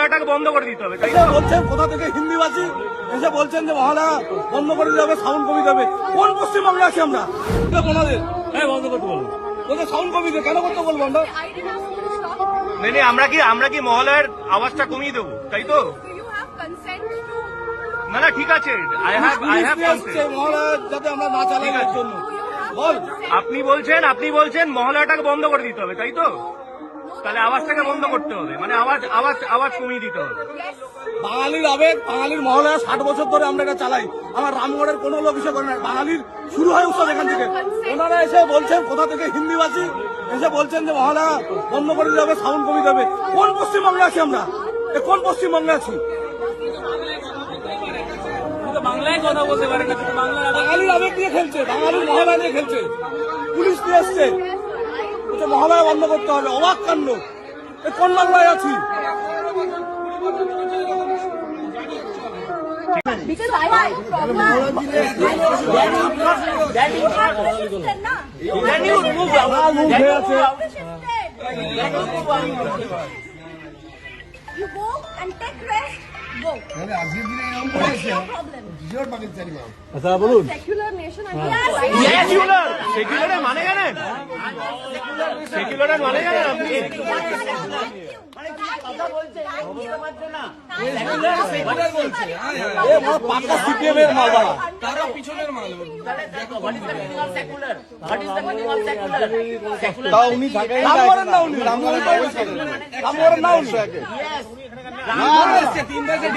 মহালয়াটাকে বন্ধ করে দিতে হবে। বলছেন কোথা থেকে হিন্দিবাসী এসে বলছেন যে মহালয়া বন্ধ করে দিতে হবে, সাউন্ড কমিয়ে দেবে। কোন পশ্চিমবঙ্গে আছি আমরা? ওনাদের বন্ধ করতে বলবো, ওদের সাউন্ড কমিয়ে দেবে, কেন করতে বলবো আমরা? নেই আমরা কি মহালয়ার আওয়াজটা কমিয়ে দেবো, তাই তো? না না ঠিক আছে, আই হ্যাভ কনসেন্ট। মহালয়া যাতে আমরা না চালাই এর জন্য বল। আপনি বলছেন মহালয়াটাকে বন্ধ করে দিতে হবে, তাই তো? তাহলে আওয়াজটাকে বন্ধ করতে হবে, মানে আওয়াজ কমিয়ে দিতে হবে। বাঙালির আবেগ, বাঙালির মহালয়া 60 বছর ধরে আমরা এটা চালাই। আমার রামগড়ের কোনো লোক এসে করে না, বাঙালির শুরু হয় উৎসব এখান থেকে। ওনারা এসে বলছেন কোথা থেকে হিন্দিবাসী এসে বলছেন যে মহালয়া বন্ধ করে দিতে হবে, সাউন্ড কমিয়ে দেবে। কোন পশ্চিমবঙ্গে আছি আমরা? কোন পশ্চিমবঙ্গে আছি? বাংলায় কথা বলতে পারে না, বাঙালির আবেগ দিয়ে খেলছে, বাঙালির মহালয়া নিয়ে খেলছে, পুলিশ দিয়ে এসছে, মহালয়া বন্ধ করতে হবে। অবাক কাণ্ড, কোন বাংলায় আছি? Because I have a problem. Then you have to shift na. Then you move You go and take rest. Go. আজকের দিনে এরকম That's করেছে your problem. জিওর পাকিস্তানি মা আচ্ছা বলুন। Secular nation. সেকুলারের মানে জানেন? সেকুলারের মানে জানেন আপনি? পাক্কা সিপিএম এর মাল বাড়া, তারা পিছনের মাল। তাও উনি থাকেন না, উনি রামগড়ের না, উনি 3 দেশে